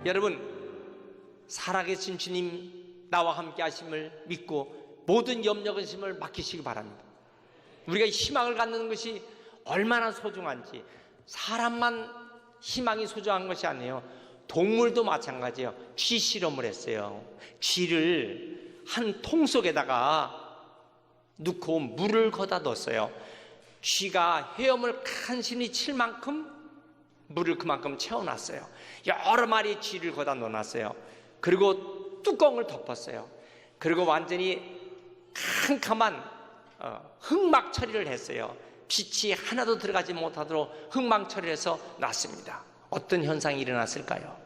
여러분, 살아계신 주님 나와 함께 하심을 믿고 모든 염려 근심을 맡기시기 바랍니다. 우리가 희망을 갖는 것이 얼마나 소중한지, 사람만 희망이 소중한 것이 아니에요. 동물도 마찬가지예요. 쥐 실험을 했어요. 쥐를 한 통 속에다가 넣고 물을 거다 넣었어요. 쥐가 헤엄을 간신히 칠 만큼 물을 그만큼 채워놨어요. 여러 마리의 쥐를 거다 넣어놨어요. 그리고 뚜껑을 덮었어요. 그리고 완전히 캄캄한 흑막 처리를 했어요. 빛이 하나도 들어가지 못하도록 흑막 처리를 해서 놨습니다. 어떤 현상이 일어났을까요?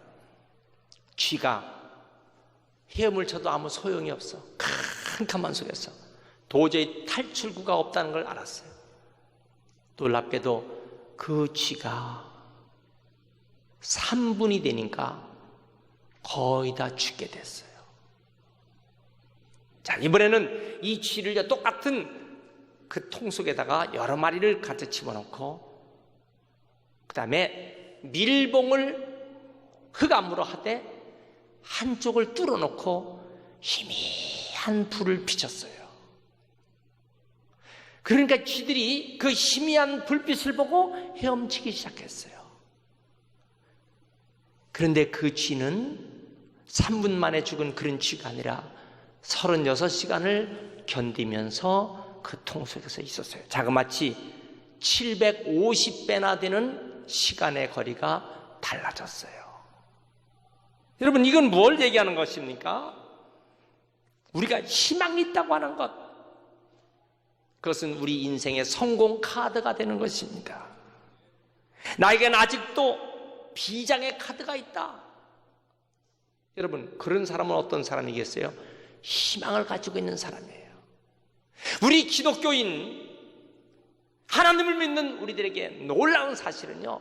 쥐가 헤엄을 쳐도 아무 소용이 없어. 캄캄한 속에서 도저히 탈출구가 없다는 걸 알았어요. 놀랍게도 그 쥐가 3분이 되니까 거의 다 죽게 됐어요. 자, 이번에는 이 쥐를 똑같은 그 통 속에다가 여러 마리를 가득 집어넣고, 그 다음에 밀봉을 흑암으로 하되 한쪽을 뚫어놓고 희미한 불을 비췄어요. 그러니까 쥐들이 그 희미한 불빛을 보고 헤엄치기 시작했어요. 그런데 그 쥐는 3분 만에 죽은 그런 쥐가 아니라 36시간을 견디면서 그 통 속에서 있었어요. 자그마치 750배나 되는 시간의 거리가 달라졌어요. 여러분, 이건 뭘 얘기하는 것입니까? 우리가 희망이 있다고 하는 것, 그것은 우리 인생의 성공 카드가 되는 것입니다. 나에게는 아직도 비장의 카드가 있다. 여러분, 그런 사람은 어떤 사람이겠어요? 희망을 가지고 있는 사람이에요. 우리 기독교인, 하나님을 믿는 우리들에게 놀라운 사실은요,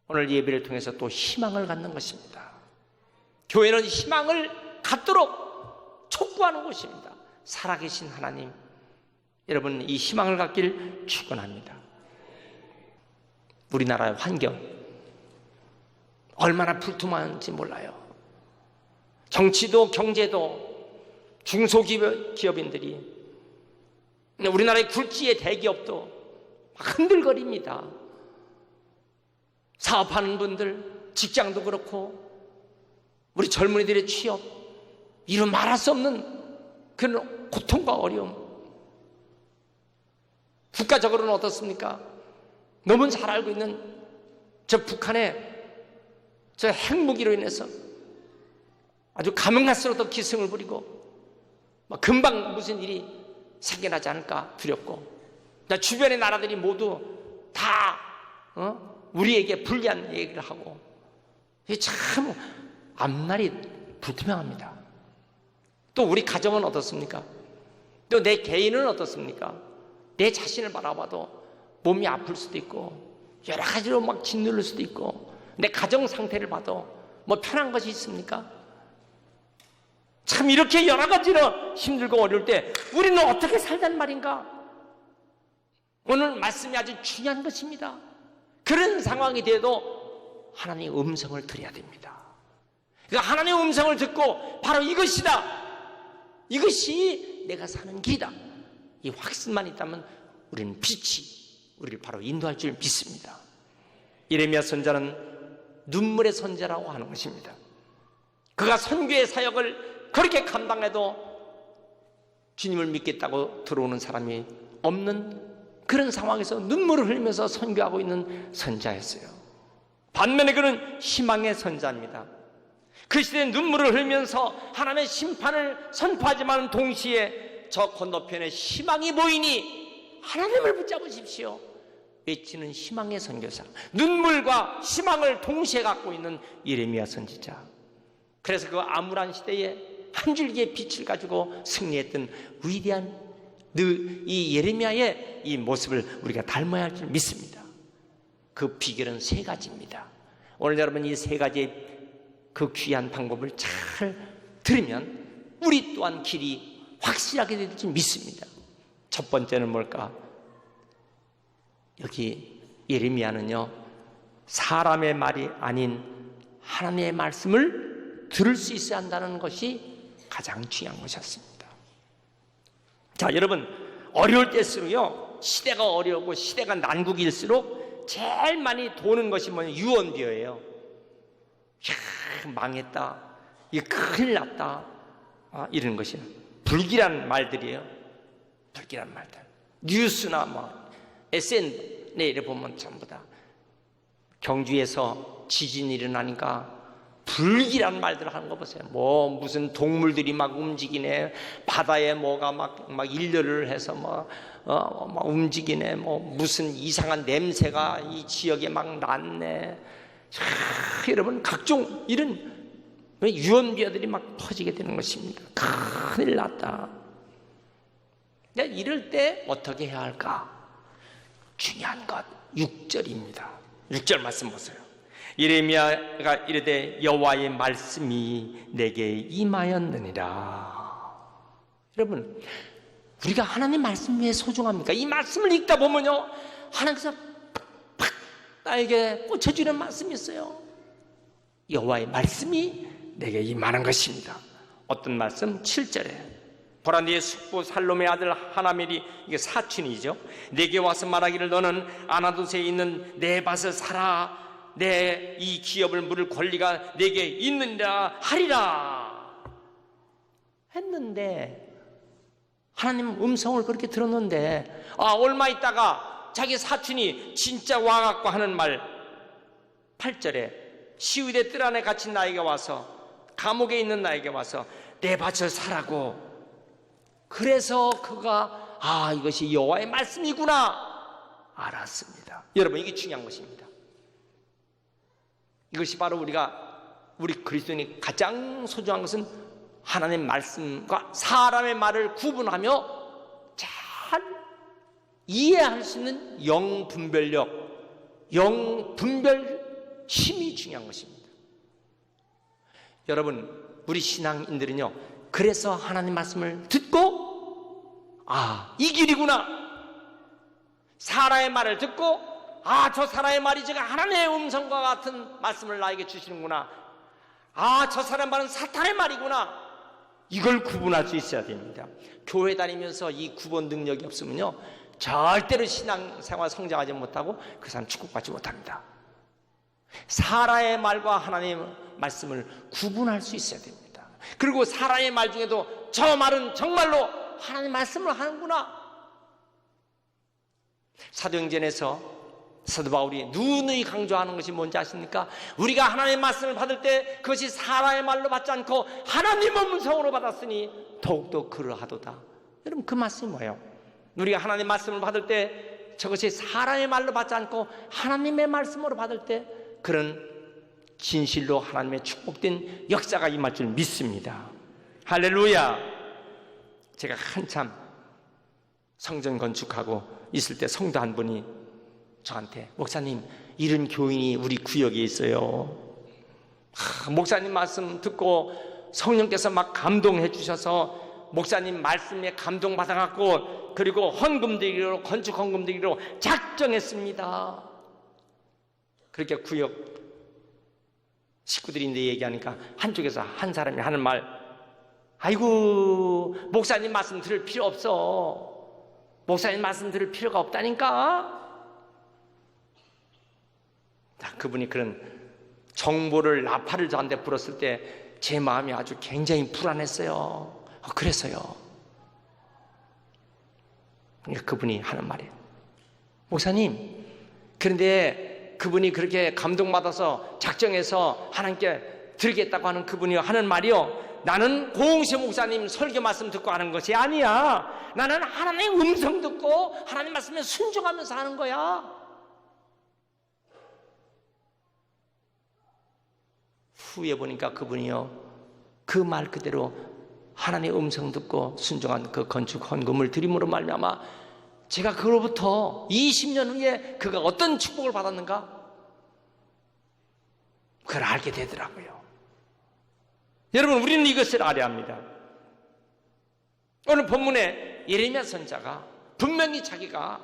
오늘 예배를 통해서 또 희망을 갖는 것입니다. 교회는 희망을 갖도록 촉구하는 곳입니다. 살아계신 하나님, 여러분, 이 희망을 갖길 축원합니다. 우리나라의 환경 얼마나 불투명한지 몰라요. 정치도 경제도, 중소기업인들이, 우리나라의 굴지의 대기업도 막 흔들거립니다. 사업하는 분들, 직장도 그렇고, 우리 젊은이들의 취업, 이루 말할 수 없는 그런 고통과 어려움. 국가적으로는 어떻습니까? 너무 잘 알고 있는 저 북한의 저 핵무기로 인해서 아주 가면갈수록 기승을 부리고, 금방 무슨 일이 생겨나지 않을까 두렵고, 주변의 나라들이 모두 다 우리에게 불리한 얘기를 하고, 이게 참 앞날이 불투명합니다. 또 우리 가정은 어떻습니까? 또 내 개인은 어떻습니까? 내 자신을 바라봐도 몸이 아플 수도 있고, 여러 가지로 막 짓누를 수도 있고, 내 가정 상태를 봐도 뭐 편한 것이 있습니까? 참 이렇게 여러 가지로 힘들고 어려울 때 우리는 어떻게 살단 말인가? 오늘 말씀이 아주 중요한 것입니다. 그런 상황이 돼도 하나님의 음성을 들어야 됩니다. 그러니까 하나님의 음성을 듣고 바로 이것이다, 이것이 내가 사는 길이다, 이 확신만 있다면 우리는 빛이 우리를 바로 인도할 줄 믿습니다. 예레미야 선자는 눈물의 선자라고 하는 것입니다. 그가 선교의 사역을 그렇게 감당해도 주님을 믿겠다고 들어오는 사람이 없는 그런 상황에서 눈물을 흘리면서 선교하고 있는 선자였어요. 반면에 그는 희망의 선자입니다. 그 시대에 눈물을 흘리면서 하나님의 심판을 선포하지만 동시에 저 건너편에 희망이 보이니 하나님을 붙잡으십시오 외치는 희망의 선교사, 눈물과 희망을 동시에 갖고 있는 예레미야 선지자. 그래서 그 암울한 시대에 한 줄기의 빛을 가지고 승리했던 위대한 이 예레미야의 이 모습을 우리가 닮아야 할 줄 믿습니다. 그 비결은 3가지입니다. 오늘 여러분 이 3가지의 그 귀한 방법을 잘 들으면 우리 또한 길이 확실하게 될 줄 믿습니다. 첫 번째는 뭘까? 여기 예레미야는요, 사람의 말이 아닌 하나님의 말씀을 들을 수 있어야 한다는 것이 가장 중요한 것이었습니다. 자, 여러분, 어려울 때일수록요, 시대가 어려우고 시대가 난국일수록 제일 많이 도는 것이 뭐냐? 유언비어예요. 야, 망했다, 이게 큰일 났다, 이런 것이에요. 불길한 말들이에요. 불길한 말들. 뉴스나 SNS에 보면 전부 다 경주에서 지진이 일어나니까 불길한 말들 하는 거 보세요. 무슨 동물들이 막 움직이네, 바다에 뭐가 막 일렬을 해서 막 움직이네, 무슨 이상한 냄새가 이 지역에 막 났네. 여러분, 각종 이런 유언비어들이 막 퍼지게 되는 것입니다. 큰일 났다. 이럴 때 어떻게 해야 할까? 중요한 것 6절입니다. 6절 말씀 보세요. 예레미야가 이르되 여호와의 말씀이 내게 임하였느니라. 여러분, 우리가 하나님 말씀 왜 소중합니까? 이 말씀을 읽다 보면요, 하나님께서 팍 나에게 꽂혀주는 말씀이 있어요. 여호와의 말씀이 내게 임하는 것입니다. 어떤 말씀? 7절에 보라, 네 숙부 살롬의 아들 하나멜이, 이게 사촌이죠, 내게 와서 말하기를 너는 아나도스에 있는 내 밭을 사라, 내 이 기업을 물을 권리가 내게 있느니라 하리라 했는데, 하나님 음성을 그렇게 들었는데, 얼마 있다가 자기 사촌이 진짜 와갖고 하는 말, 8절에 시위대 뜰 안에 갇힌 나에게 와서, 감옥에 있는 나에게 와서 내 밭을 사라고. 그래서 그가 이것이 여호와의 말씀이구나 알았습니다. 여러분, 이게 중요한 것입니다. 이것이 바로 우리 그리스도인이 가장 소중한 것은 하나님의 말씀과 사람의 말을 구분하며 잘 이해할 수 있는 영분별력, 영분별 힘이 중요한 것입니다. 여러분, 우리 신앙인들은요, 그래서 하나님 말씀을 듣고 이 길이구나, 사람의 말을 듣고 저 사람의 말이 제가 하나님의 음성과 같은 말씀을 나에게 주시는구나, 저 사람의 말은 사탄의 말이구나, 이걸 구분할 수 있어야 됩니다. 교회 다니면서 이 구분 능력이 없으면요, 절대로 신앙생활 성장하지 못하고 그 사람 축복받지 못합니다. 사람의 말과 하나님의 말씀을 구분할 수 있어야 됩니다. 그리고 사람의 말 중에도 저 말은 정말로 하나님의 말씀을 하는구나. 사도행전에서 사도 바울이 누누이 강조하는 것이 뭔지 아십니까? 우리가 하나님의 말씀을 받을 때 그것이 사람의 말로 받지 않고 하나님의 음성으로 받았으니 더욱더 그러하도다. 여러분, 그 말씀이 뭐예요? 우리가 하나님의 말씀을 받을 때 저것이 사람의 말로 받지 않고 하나님의 말씀으로 받을 때 그런 진실로 하나님의 축복된 역사가 임할 줄 믿습니다. 할렐루야. 제가 한참 성전 건축하고 있을 때 성도 한 분이 저한테, 목사님, 이런 교인이 우리 구역에 있어요. 목사님 말씀 듣고 성령께서 막 감동해 주셔서 목사님 말씀에 감동받아갖고 그리고 헌금 드리기로, 건축 헌금 드리기로 작정했습니다. 그렇게 구역 식구들인데 얘기하니까 한쪽에서 한 사람이 하는 말, 아이고, 목사님 말씀 들을 필요 없어. 목사님 말씀 들을 필요가 없다니까. 그분이 그런 정보를, 나팔을 저한테 불었을 때 제 마음이 아주 굉장히 불안했어요. 그래서요, 그분이 하는 말이에요. 목사님, 그런데 그분이 그렇게 감동받아서 작정해서 하나님께 드리겠다고 하는 그분이 하는 말이요, 나는 고홍시 목사님 설교 말씀 듣고 하는 것이 아니야. 나는 하나님의 음성 듣고 하나님 말씀에 순종하면서 하는 거야. 후에 보니까 그분이요, 그 말 그대로 하나님의 음성 듣고 순종한 그 건축 헌금을 드림으로 말미암아 제가 그로부터 20년 후에 그가 어떤 축복을 받았는가 그걸 알게 되더라고요. 여러분, 우리는 이것을 알아야 합니다. 오늘 본문에 예레미야 선지자가 분명히 자기가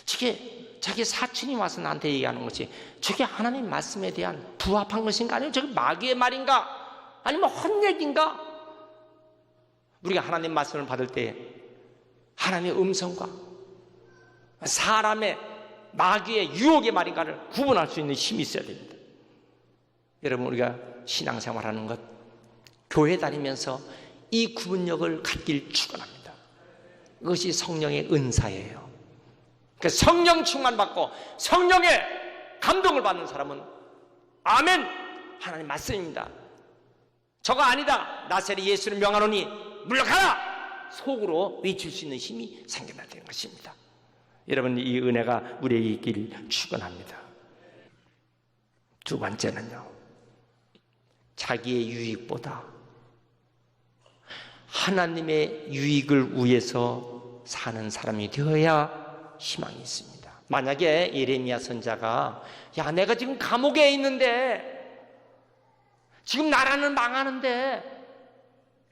저게 자기 사촌이 와서 나한테 얘기하는 것이 저게 하나님 말씀에 대한 부합한 것인가? 아니면 저게 마귀의 말인가? 아니면 헛얘기인가? 우리가 하나님 말씀을 받을 때 하나님의 음성과 사람의 마귀의 유혹의 말인가를 구분할 수 있는 힘이 있어야 됩니다. 여러분, 우리가 신앙생활하는 것, 교회 다니면서 이 구분력을 갖길 축원합니다. 그것이 성령의 은사예요. 그러니까 성령 충만받고 성령의 감동을 받는 사람은 아멘! 하나님 말씀입니다. 저거 아니다! 나세리 예수를 명하노니 물러가라! 속으로 외칠 수 있는 힘이 생겨나야 되는 것입니다. 여러분, 이 은혜가 우리에게 있길 축원합니다. 두 번째는요, 자기의 유익보다 하나님의 유익을 위해서 사는 사람이 되어야 희망이 있습니다. 만약에 예레미야 선지자가 야, 내가 지금 감옥에 있는데 지금 나라는 망하는데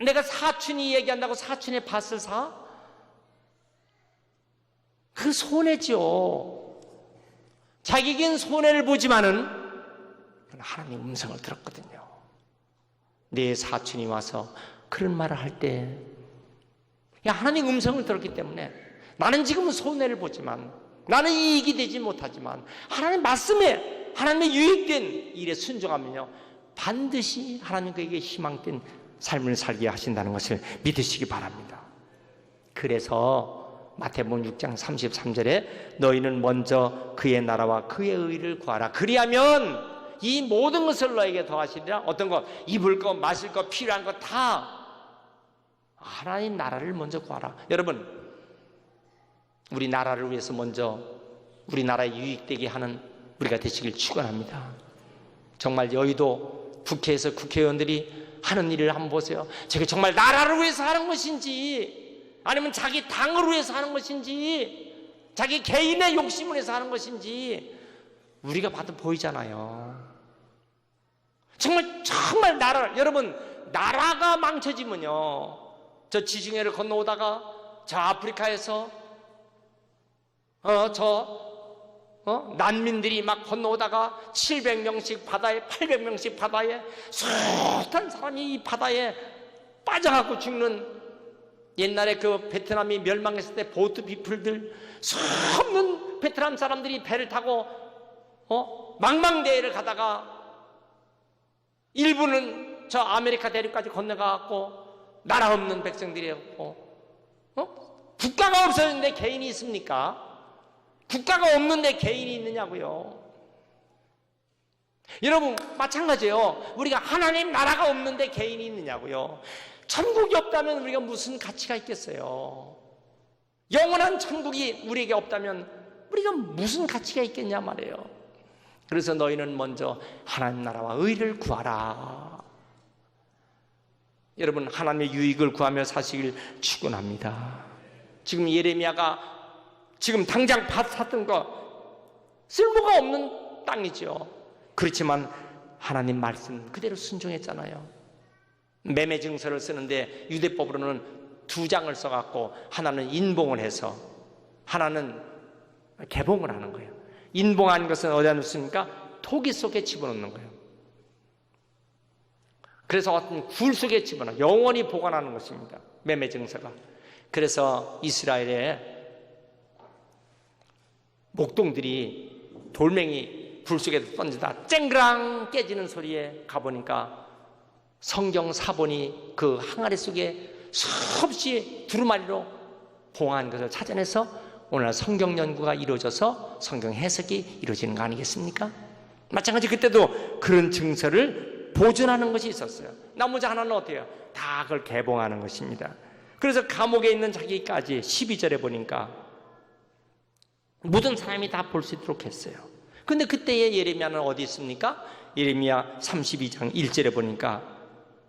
내가 사촌이 얘기한다고 사촌의 밭을 사? 그 손해죠. 자기에겐 손해를 보지만은 하나님 음성을 들었거든요. 내 사촌이 와서 그런 말을 할 때 하나님 음성을 들었기 때문에 나는 지금은 손해를 보지만, 나는 이익이 되지 못하지만 하나님 말씀에, 하나님의 유익된 일에 순종하면요 반드시 하나님 그에게 희망된 삶을 살게 하신다는 것을 믿으시기 바랍니다. 그래서 마태복음 6장 33절에 너희는 먼저 그의 나라와 그의 의를 구하라. 그리하면 이 모든 것을 너에게 더하시리라. 어떤 것, 입을 것, 마실 것, 필요한 것 다 하나님 나라를 먼저 구하라. 여러분, 우리 나라를 위해서 먼저 우리 나라에 유익되게 하는 우리가 되시길 축원합니다. 정말 여의도 국회에서 국회의원들이 하는 일을 한번 보세요. 저게 정말 나라를 위해서 하는 것인지, 아니면 자기 당을 위해서 하는 것인지, 자기 개인의 욕심을 위해서 하는 것인지 우리가 봐도 보이잖아요. 정말 여러분, 나라가 망쳐지면요, 저 지중해를 건너오다가 저 아프리카에서 난민들이 막 건너오다가 700명씩 바다에, 800명씩 바다에, 숱한 사람이 이 바다에 빠져갖고 죽는, 옛날에 그 베트남이 멸망했을 때 보트 비플들, 수없는 베트남 사람들이 배를 타고 망망대해를 가다가 일부는 저 아메리카 대륙까지 건너가갖고 나라 없는 백성들이었고, 국가가 없었는데 개인이 있습니까? 국가가 없는데 개인이 있느냐고요. 여러분, 마찬가지예요. 우리가 하나님 나라가 없는데 개인이 있느냐고요. 천국이 없다면 우리가 무슨 가치가 있겠어요? 영원한 천국이 우리에게 없다면 우리가 무슨 가치가 있겠냐 말이에요. 그래서 너희는 먼저 하나님 나라와 의를 구하라. 여러분, 하나님의 유익을 구하며 사시길 축원합니다. 지금 예레미야가 지금 당장 밭 샀던 거 쓸모가 없는 땅이죠. 그렇지만 하나님 말씀 그대로 순종했잖아요. 매매 증서를 쓰는데 유대법으로는 2장을 써갖고 하나는 인봉을 해서 하나는 개봉을 하는 거예요. 인봉한 것은 어디다 놓습니까? 토기 속에 집어넣는 거예요. 그래서 어떤 굴 속에 집어넣어 영원히 보관하는 것입니다. 매매 증서가. 그래서 이스라엘의 목동들이 돌멩이 불 속에 던지다 쨍그랑 깨지는 소리에 가보니까 성경 사본이 그 항아리 속에 수없이 두루마리로 봉한 것을 찾아내서 오늘날 성경 연구가 이루어져서 성경 해석이 이루어지는 거 아니겠습니까? 마찬가지 그때도 그런 증서를 보존하는 것이 있었어요. 나머지 하나는 어때요? 다 그걸 개봉하는 것입니다. 그래서 감옥에 있는 자기까지 12절에 보니까 모든 사람이 다 볼 수 있도록 했어요. 근데 그때의 예레미야는 어디 있습니까? 예레미야 32장 1절에 보니까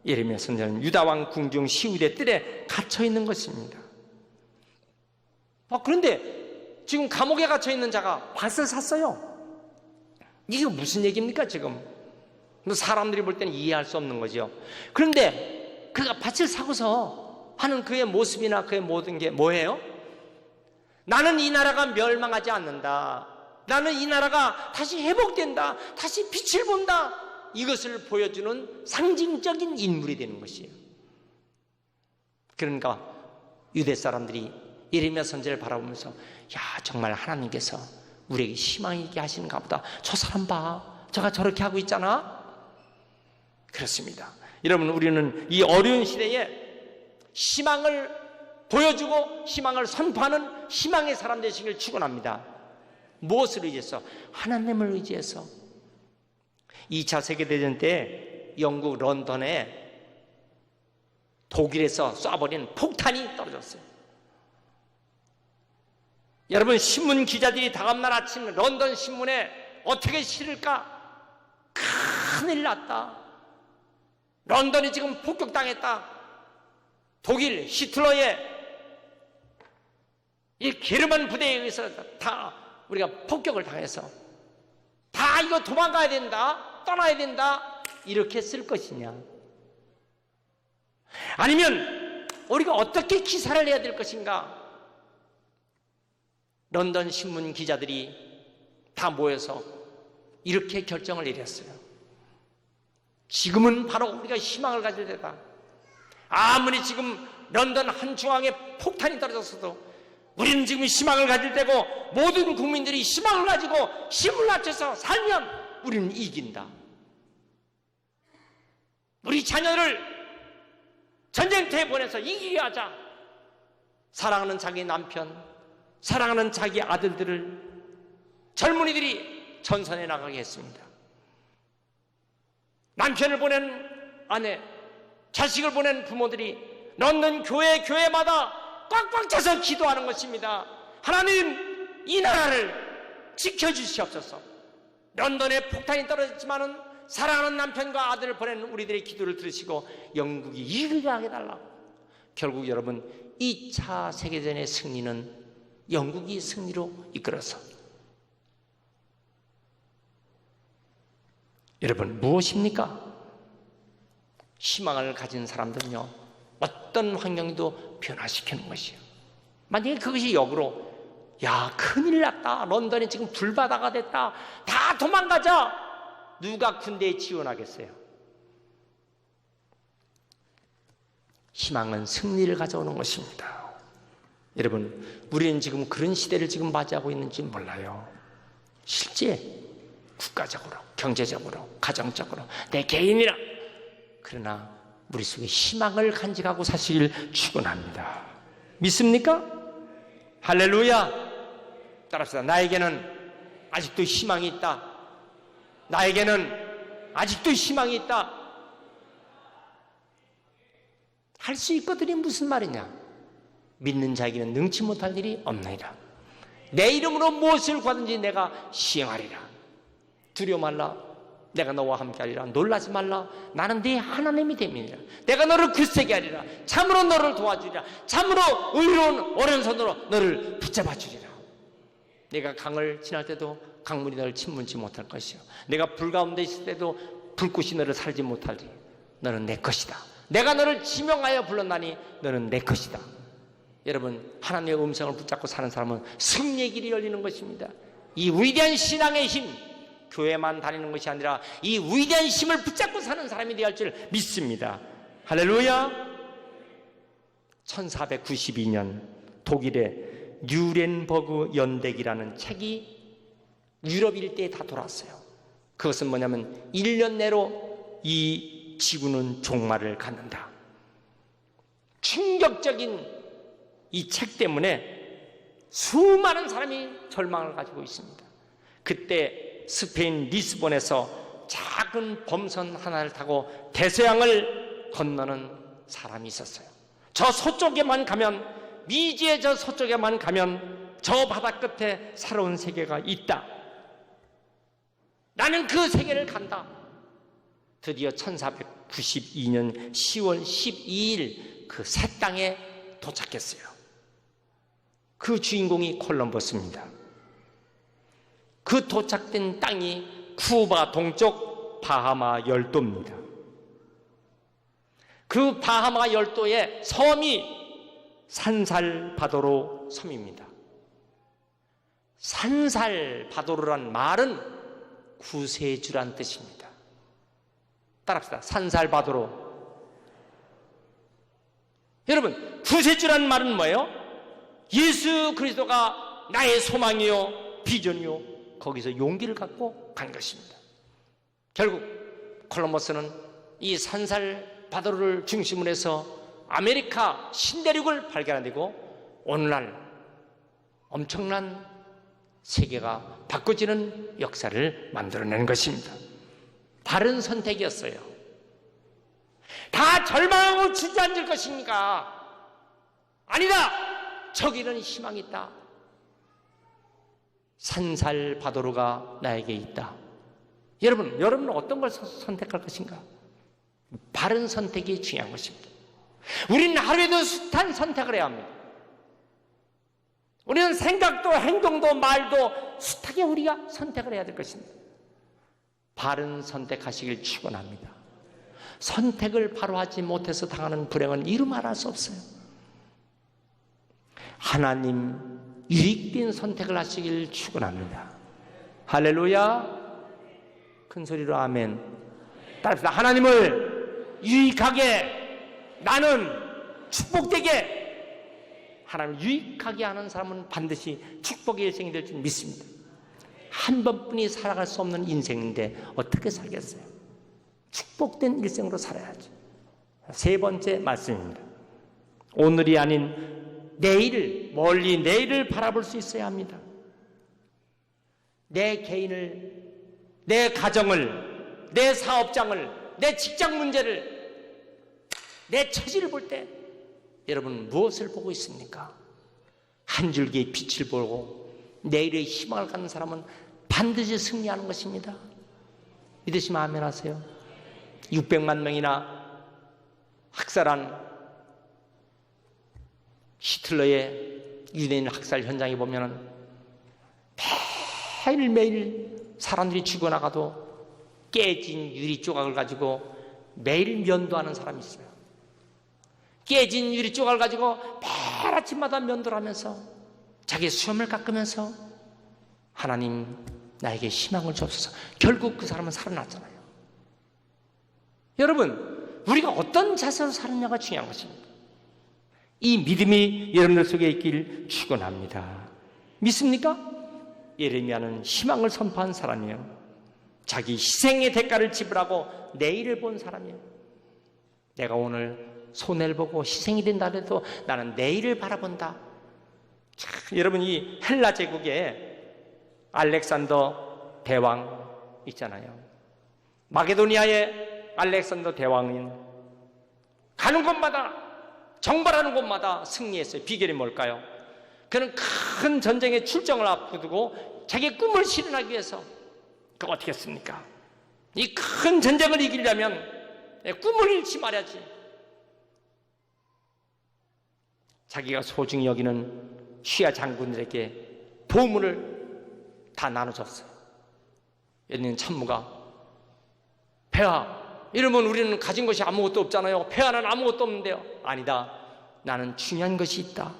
예레미야 선지자는 유다왕 궁중 시우대 뜰에 갇혀 있는 것입니다. 그런데 지금 감옥에 갇혀 있는 자가 밭을 샀어요. 이게 무슨 얘기입니까 지금? 사람들이 볼 때는 이해할 수 없는 거죠. 그런데 그가 밭을 사고서 하는 그의 모습이나 그의 모든 게 뭐예요? 나는 이 나라가 멸망하지 않는다. 나는 이 나라가 다시 회복된다. 다시 빛을 본다. 이것을 보여주는 상징적인 인물이 되는 것이에요. 그러니까 유대 사람들이 예레미야 선지자를 바라보면서 야, 정말 하나님께서 우리에게 희망이 있게 하시는가 보다. 저 사람 봐. 저가 저렇게 하고 있잖아. 그렇습니다. 여러분, 우리는 이 어려운 시대에 희망을 보여주고 희망을 선포하는 희망의 사람 되시길 축원합니다. 무엇을 의지해서? 하나님을 의지해서. 2차 세계대전 때 영국 런던에 독일에서 쏴버린 폭탄이 떨어졌어요. 여러분, 신문 기자들이 다음날 아침 런던 신문에 어떻게 실을까? 큰일 났다. 런던이 지금 폭격당했다. 독일 히틀러의 이 게르만 부대에 의해서 다 우리가 폭격을 당해서 다 이거 도망가야 된다, 떠나야 된다, 이렇게 쓸 것이냐? 아니면 우리가 어떻게 기사를 해야 될 것인가? 런던 신문 기자들이 다 모여서 이렇게 결정을 내렸어요. 지금은 바로 우리가 희망을 가질 때다. 아무리 지금 런던 한 중앙에 폭탄이 떨어졌어도 우리는 지금 희망을 가질 때고, 모든 국민들이 희망을 가지고 힘을 합쳐서 살면 우리는 이긴다. 우리 자녀를 전쟁터에 보내서 이기게 하자. 사랑하는 자기 남편, 사랑하는 자기 아들들을, 젊은이들이 전선에 나가게 했습니다. 남편을 보낸 아내, 자식을 보낸 부모들이 런던 교회마다 꽉꽉 차서 기도하는 것입니다. 하나님, 이 나라를 지켜주시옵소서. 런던에 폭탄이 떨어졌지만은 사랑하는 남편과 아들을 보낸 우리들의 기도를 들으시고 영국이 이기게 해달라고. 결국 여러분, 2차 세계대전의 승리는 영국이 승리로 이끌어서, 여러분, 무엇입니까? 희망을 가진 사람들은요, 어떤 환경도 변화시키는 것이에요. 만약에 그것이 역으로, 야, 큰일 났다, 런던이 지금 불바다가 됐다, 다 도망가자, 누가 군대에 지원하겠어요? 희망은 승리를 가져오는 것입니다. 여러분, 우리는 지금 그런 시대를 지금 맞이하고 있는지 몰라요. 실제 국가적으로, 경제적으로, 가정적으로, 내 개인이라, 그러나 우리 속에 희망을 간직하고 사시길 축원합니다. 믿습니까? 할렐루야. 따라합시다. 나에게는 아직도 희망이 있다. 나에게는 아직도 희망이 있다. 할 수 있거든이 무슨 말이냐? 믿는 자에게는 능치 못할 일이 없나이다. 내 이름으로 무엇을 구하든지 내가 시행하리라. 두려워 말라. 내가 너와 함께하리라. 놀라지 말라. 나는 네 하나님이 됨이니라. 내가 너를 굳세게 하리라. 참으로 너를 도와주리라. 참으로 의로운 오른손으로 너를 붙잡아 주리라. 내가 강을 지날 때도 강물이 너를 침몰치 못할 것이요, 내가 불 가운데 있을 때도 불꽃이 너를 살지 못하리. 너는 내 것이다. 내가 너를 지명하여 불렀나니 너는 내 것이다. 여러분, 하나님의 음성을 붙잡고 사는 사람은 승리의 길이 열리는 것입니다. 이 위대한 신앙의 힘, 교회만 다니는 것이 아니라 이 위대한 힘을 붙잡고 사는 사람이 되어야 할 줄 믿습니다. 할렐루야. 1492년 독일의 뉴렌버그 연대기라는 책이 유럽 일대에 다 돌았어요. 그것은 뭐냐면 1년 내로 이 지구는 종말을 갖는다. 충격적인 이 책 때문에 수많은 사람이 절망을 가지고 있습니다. 그때 스페인 리스본에서 작은 범선 하나를 타고 대서양을 건너는 사람이 있었어요. 저 서쪽에만 가면, 미지의 저 서쪽에만 가면 저 바다 끝에 새로운 세계가 있다. 나는 그 세계를 간다. 드디어 1492년 10월 12일 그 새 땅에 도착했어요. 그 주인공이 콜럼버스입니다. 그 도착된 땅이 쿠바 동쪽 바하마 열도입니다. 그 바하마 열도의 섬이 산살바도로 섬입니다. 산살바도로란 말은 구세주란 뜻입니다. 따라합시다. 산살바도로. 여러분, 구세주란 말은 뭐예요? 예수 그리스도가 나의 소망이요 비전이요, 거기서 용기를 갖고 간 것입니다. 결국 콜럼버스는 이 산살바도로를 중심으로 해서 아메리카 신대륙을 발견하고 오늘날 엄청난 세계가 바꿔지는 역사를 만들어낸 것입니다. 바른 선택이었어요. 다 절망하고 주저앉을 것입니까? 아니다! 저기는 희망이 있다. 산살바도로가 나에게 있다. 여러분은 어떤 걸 선택할 것인가? 바른 선택이 중요한 것입니다. 우리는 하루에도 숱한 선택을 해야 합니다. 우리는 생각도 행동도 말도 숱하게 우리가 선택을 해야 될 것입니다. 바른 선택하시길 축원합니다. 선택을 바로 하지 못해서 당하는 불행은 이루 말할 수 없어요. 하나님 유익된 선택을 하시길 축원합니다. 할렐루야. 큰 소리로 아멘. 따라합시다. 하나님을 유익하게, 나는 축복되게, 하나님을 유익하게 하는 사람은 반드시 축복의 일생이 될 줄 믿습니다. 한 번뿐이 살아갈 수 없는 인생인데 어떻게 살겠어요? 축복된 일생으로 살아야죠. 세 번째 말씀입니다. 오늘이 아닌 내일을, 멀리 내일을 바라볼 수 있어야 합니다. 내 개인을, 내 가정을, 내 사업장을, 내 직장 문제를, 내 처지를 볼 때 여러분 무엇을 보고 있습니까? 한 줄기의 빛을 보고 내일의 희망을 갖는 사람은 반드시 승리하는 것입니다. 믿으시면 아멘 하세요. 600만 명이나 학살한 히틀러의 유대인 학살 현장에 보면은 매일매일 사람들이 죽어나가도 깨진 유리 조각을 가지고 매일 면도하는 사람이 있어요. 깨진 유리 조각을 가지고 매일 아침마다 면도를 하면서 자기의 수염을 깎으면서 하나님 나에게 희망을 주옵소서. 결국 그 사람은 살아났잖아요. 여러분, 우리가 어떤 자세로 사느냐가 중요한 것입니다. 이 믿음이 여러분들 속에 있길 축원합니다. 믿습니까? 예레미야는 희망을 선포한 사람이에요. 자기 희생의 대가를 지불하고 내일을 본 사람이에요. 내가 오늘 손해를 보고 희생이 된다 해도 나는 내일을 바라본다. 참, 여러분, 이 헬라 제국에 알렉산더 대왕 있잖아요. 마게도니아의 알렉산더 대왕인 가는 곳마다, 정발하는 곳마다 승리했어요. 비결이 뭘까요? 그는 큰 전쟁에 출정을 앞두고 자기의 꿈을 실현하기 위해서, 그거 어떻게 했습니까? 이 큰 전쟁을 이기려면 꿈을 잃지 말아야지. 자기가 소중히 여기는 시아 장군들에게 보물을 다 나눠줬어요. 예를 들면 참모가, 폐하, 이러면 우리는 가진 것이 아무것도 없잖아요. 폐하는 아무것도 없는데요. 아니다. 나는 중요한 것이 있다.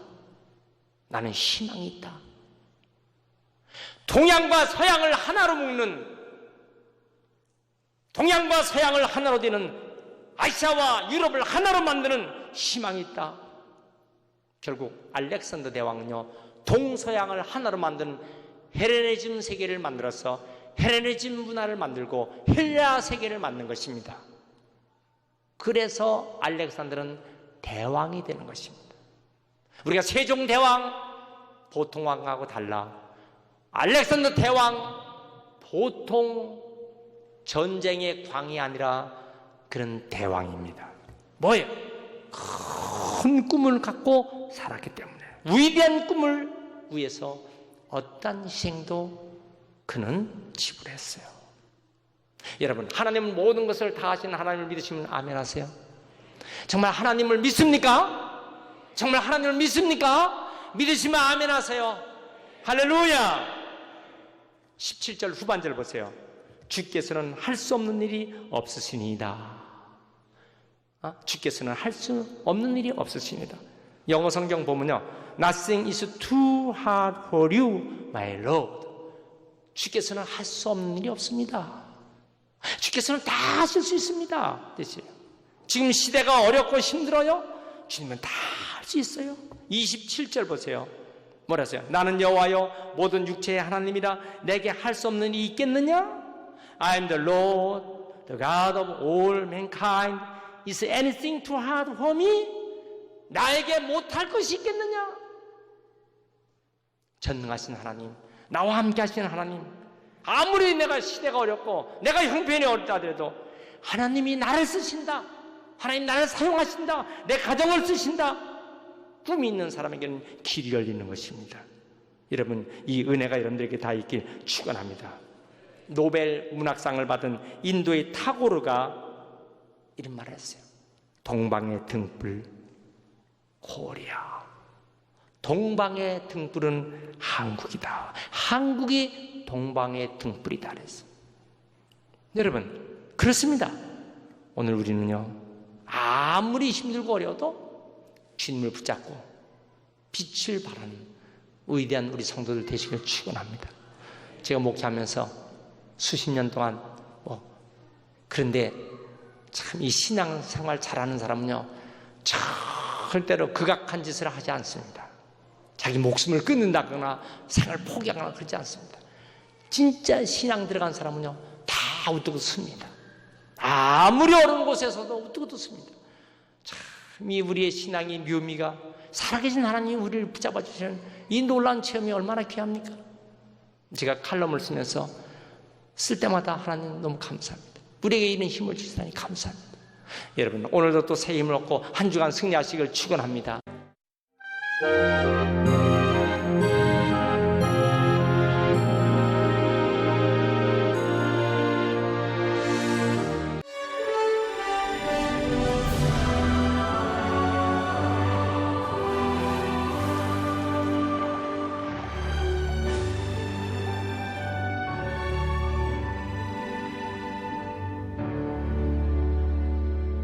나는 희망이 있다. 동양과 서양을 하나로 묶는, 동양과 서양을 하나로 되는, 아시아와 유럽을 하나로 만드는 희망이 있다. 결국 알렉산더 대왕은요, 동서양을 하나로 만든 헬레니즘 세계를 만들어서 헬레니즘 문화를 만들고 헬라 세계를 만든 것입니다. 그래서 알렉산더는 대왕이 되는 것입니다. 우리가 세종대왕 보통 왕하고 달라, 알렉산더 대왕 보통 전쟁의 광이 아니라 그런 대왕입니다. 뭐예요? 큰 꿈을 갖고 살았기 때문에, 위대한 꿈을 위해서 어떤 희생도 그는 지불했어요. 여러분, 하나님은 모든 것을 다 하시는 하나님을 믿으시면 아멘 하세요. 정말 하나님을 믿습니까? 정말 하나님을 믿습니까? 믿으시면 아멘 하세요. 할렐루야. 17절 후반절 보세요. 주께서는 할 수 없는 일이 없으시니이다. 주께서는 할 수 없는 일이 없으시니이다. 영어 성경 보면요, Nothing is too hard for you, my Lord. 주께서는 할 수 없는 일이 없습니다. 주께서는 다 하실 수 있습니다. 뜻이에요. 지금 시대가 어렵고 힘들어요? 주님은 다 할 수 있어요. 27절 보세요. 뭐라세요? 나는 여호와여 모든 육체의 하나님이라 내게 할 수 없는 일이 있겠느냐? I am the Lord, the God of all mankind. Is anything too hard for me? 나에게 못할 것이 있겠느냐? 전능하신 하나님, 나와 함께 하시는 하나님, 아무리 내가 시대가 어렵고 내가 형편이 어렵다 하더라도 하나님이 나를 쓰신다. 하나님 나를 사용하신다. 내 가정을 쓰신다. 꿈이 있는 사람에게는 길이 열리는 것입니다. 여러분, 이 은혜가 여러분들에게 다 있길 축원합니다. 노벨 문학상을 받은 인도의 타고르가 이런 말을 했어요. 동방의 등불 코리아. 동방의 등불은 한국이다. 한국이 동방의 등불이다 그랬어요. 여러분, 그렇습니다. 오늘 우리는요, 아무리 힘들고 어려워도 주님을 붙잡고 빛을 발하는 위대한 우리 성도들 되시길 축원합니다. 제가 목회하면서 수십 년 동안 그런데 참 이 신앙생활 잘하는 사람은요, 절대로 극악한 짓을 하지 않습니다. 자기 목숨을 끊는다거나 생을 포기하거나 그러지 않습니다. 진짜 신앙 들어간 사람은요, 다 우뚝 섭니다. 아무리 어려운 곳에서도 우뚝 섭니다. 참 이 우리의 신앙의 묘미가 살아계신 하나님이 우리를 붙잡아 주시는 이 놀라운 체험이 얼마나 귀합니까? 제가 칼럼을 쓰면서 쓸 때마다 하나님 너무 감사합니다. 우리에게 이런 힘을 주시다니 감사합니다. 여러분, 오늘도 또 새 힘을 얻고 한 주간 승리하시길 축원합니다.